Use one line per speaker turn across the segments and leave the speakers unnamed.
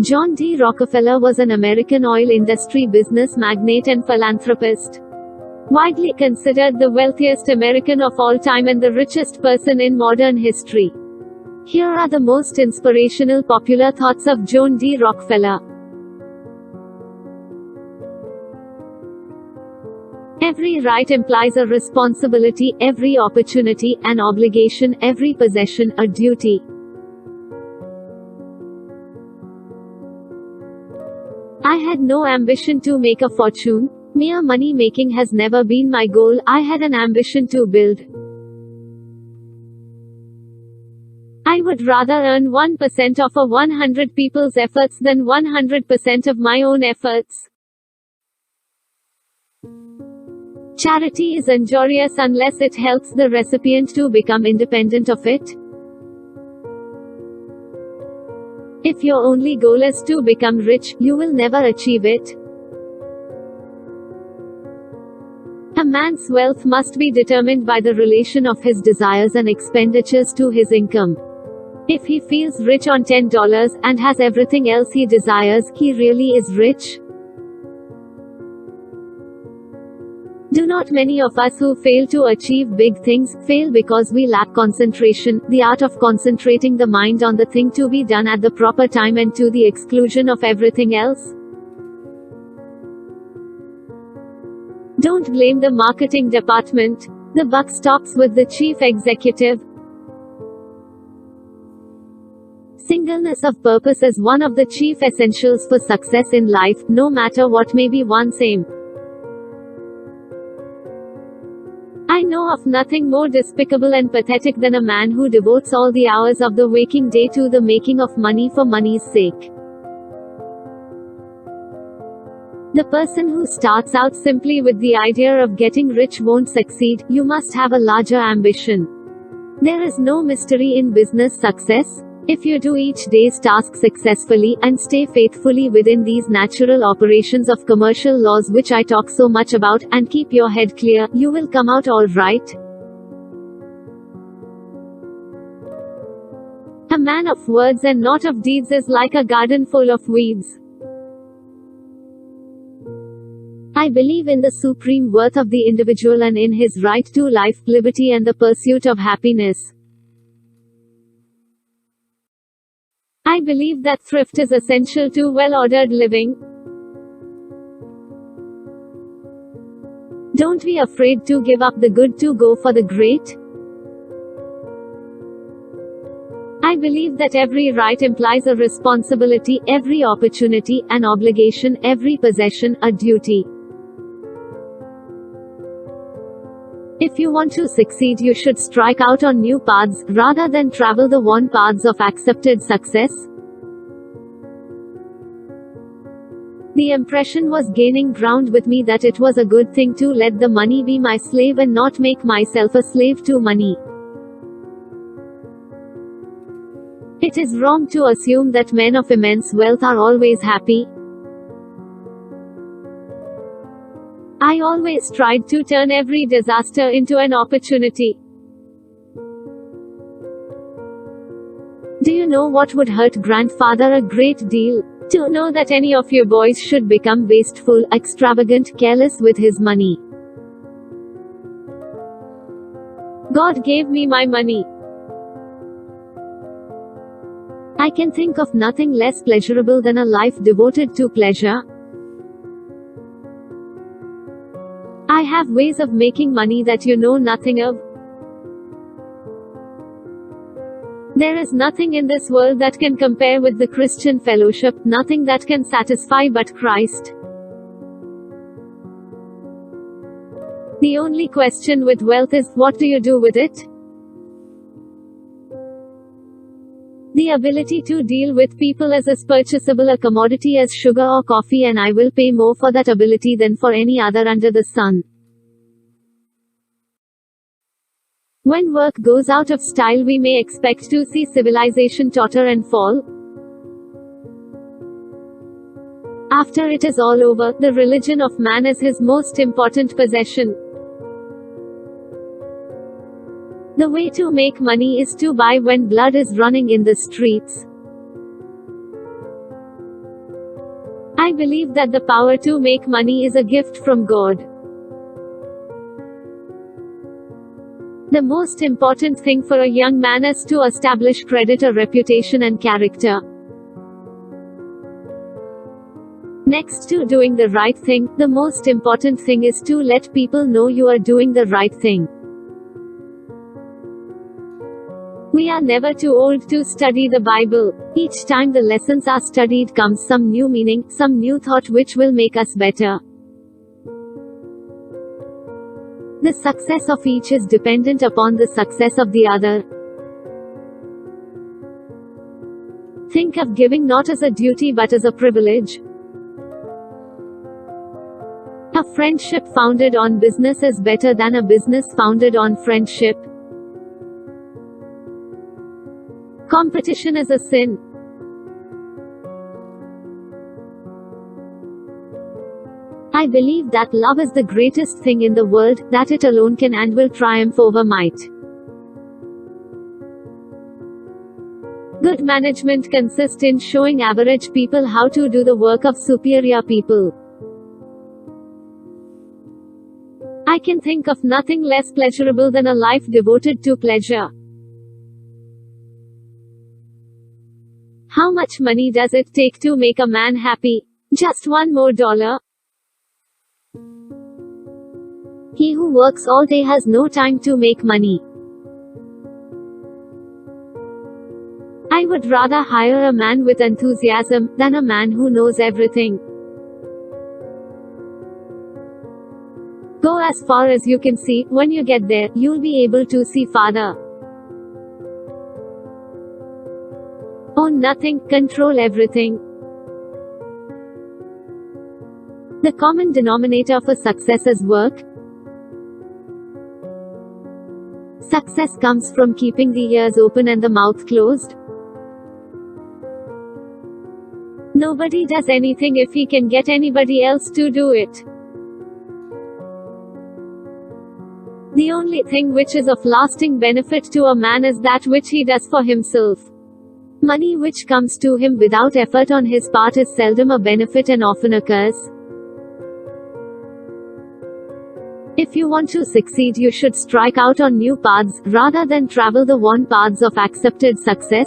John D. Rockefeller was an American oil industry business magnate and philanthropist. Widely considered the wealthiest American of all time and the richest person in modern history. Here are the most inspirational popular thoughts of John D. Rockefeller. Every right implies a responsibility, every opportunity, an obligation, every possession, a duty. I had no ambition to make a fortune. Mere money making has never been my goal. I had an ambition to build. I would rather earn 1% of a 100 people's efforts than 100% of my own efforts. Charity is injurious unless it helps the recipient to become independent of it. If your only goal is to become rich, you will never achieve it. A man's wealth must be determined by the relation of his desires and expenditures to his income. If he feels rich on $10 and has everything else he desires, he really is rich. Do not many of us who fail to achieve big things, fail because we lack concentration, the art of concentrating the mind on the thing to be done at the proper time and to the exclusion of everything else? Don't blame the marketing department. The buck stops with the chief executive. Singleness of purpose is one of the chief essentials for success in life, no matter what may be one's aim. I know of nothing more despicable and pathetic than a man who devotes all the hours of the waking day to the making of money for money's sake. The person who starts out simply with the idea of getting rich won't succeed. You must have a larger ambition. There is no mystery in business success. If you do each day's task successfully, and stay faithfully within these natural operations of commercial laws which I talk so much about, and keep your head clear, you will come out all right. A man of words and not of deeds is like a garden full of weeds. I believe in the supreme worth of the individual and in his right to life, liberty and the pursuit of happiness. I believe that thrift is essential to well-ordered living. Don't be afraid to give up the good to go for the great. I believe that every right implies a responsibility, every opportunity, an obligation, every possession, a duty. If you want to succeed, you should strike out on new paths, rather than travel the worn paths of accepted success. The impression was gaining ground with me that it was a good thing to let the money be my slave and not make myself a slave to money. It is wrong to assume that men of immense wealth are always happy. I always tried to turn every disaster into an opportunity. Do you know what would hurt grandfather a great deal? To know that any of your boys should become wasteful, extravagant, careless with his money. God gave me my money. I can think of nothing less pleasurable than a life devoted to pleasure. I have ways of making money that you know nothing of. There is nothing in this world that can compare with the Christian fellowship, nothing that can satisfy but Christ. The only question with wealth is, what do you do with it? The ability to deal with people is as purchasable a commodity as sugar or coffee, and I will pay more for that ability than for any other under the sun. When work goes out of style, we may expect to see civilization totter and fall. After it is all over, the religion of man is his most important possession. The way to make money is to buy when blood is running in the streets. I believe that the power to make money is a gift from God. The most important thing for a young man is to establish credit, a reputation and character. Next to doing the right thing, the most important thing is to let people know you are doing the right thing. We are never too old to study the Bible. Each time the lessons are studied comes some new meaning, some new thought which will make us better. The success of each is dependent upon the success of the other. Think of giving not as a duty but as a privilege. A friendship founded on business is better than a business founded on friendship. Competition is a sin. I believe that love is the greatest thing in the world, that it alone can and will triumph over might. Good management consists in showing average people how to do the work of superior people. I can think of nothing less pleasurable than a life devoted to pleasure. How much money does it take to make a man happy? Just $1 more. He who works all day has no time to make money. I would rather hire a man with enthusiasm than a man who knows everything. Go as far as you can see. When you get there, you'll be able to see farther. Own nothing, control everything. The common denominator for success is work. Success comes from keeping the ears open and the mouth closed. Nobody does anything if he can get anybody else to do it. The only thing which is of lasting benefit to a man is that which he does for himself. Money which comes to him without effort on his part is seldom a benefit and often a curse. If you want to succeed, you should strike out on new paths, rather than travel the worn paths of accepted success.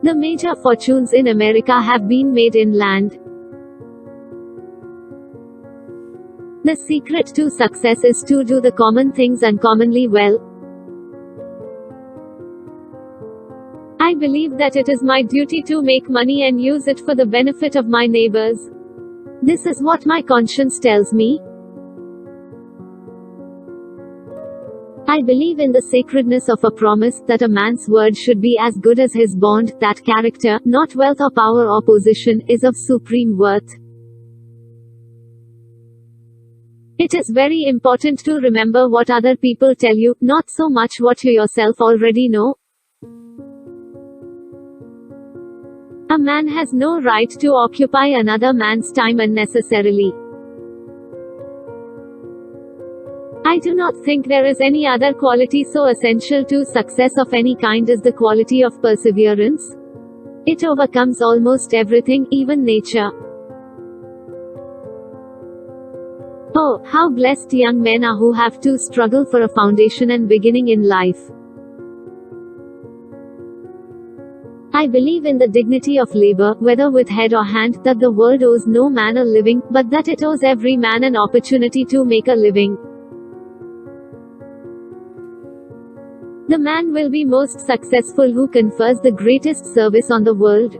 The major fortunes in America have been made inland. The secret to success is to do the common things uncommonly well. I believe that it is my duty to make money and use it for the benefit of my neighbors. This is what my conscience tells me. I believe in the sacredness of a promise, that a man's word should be as good as his bond, that character, not wealth or power or position, is of supreme worth. It is very important to remember what other people tell you, not so much what you yourself already know. A man has no right to occupy another man's time unnecessarily. I do not think there is any other quality so essential to success of any kind as the quality of perseverance. It overcomes almost everything, even nature. Oh, how blessed young men are who have to struggle for a foundation and beginning in life. I believe in the dignity of labor, whether with head or hand, that the world owes no man a living, but that it owes every man an opportunity to make a living. The man will be most successful who confers the greatest service on the world.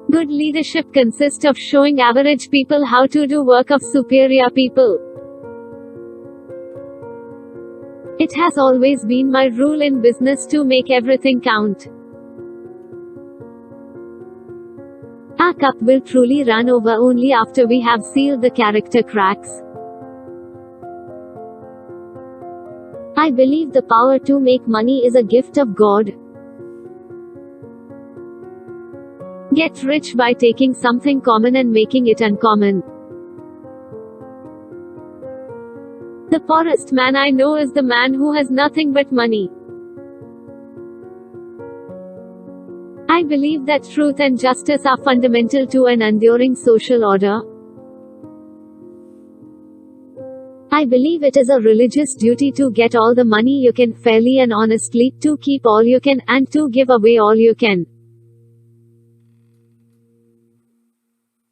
Good leadership consists of showing average people how to do work of superior people. It has always been my rule in business to make everything count. Our cup will truly run over only after we have sealed the character cracks. I believe the power to make money is a gift of God. Get rich by taking something common and making it uncommon. The poorest man I know is the man who has nothing but money. I believe that truth and justice are fundamental to an enduring social order. I believe it is a religious duty to get all the money you can fairly and honestly, to keep all you can, and to give away all you can.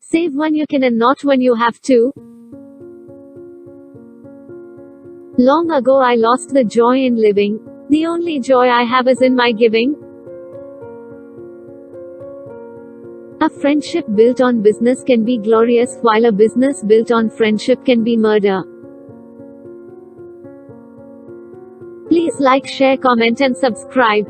Save when you can and not when you have to. Long ago I lost the joy in living. The only joy I have is in my giving. A friendship built on business can be glorious, while a business built on friendship can be murder. Please like, share, comment and subscribe.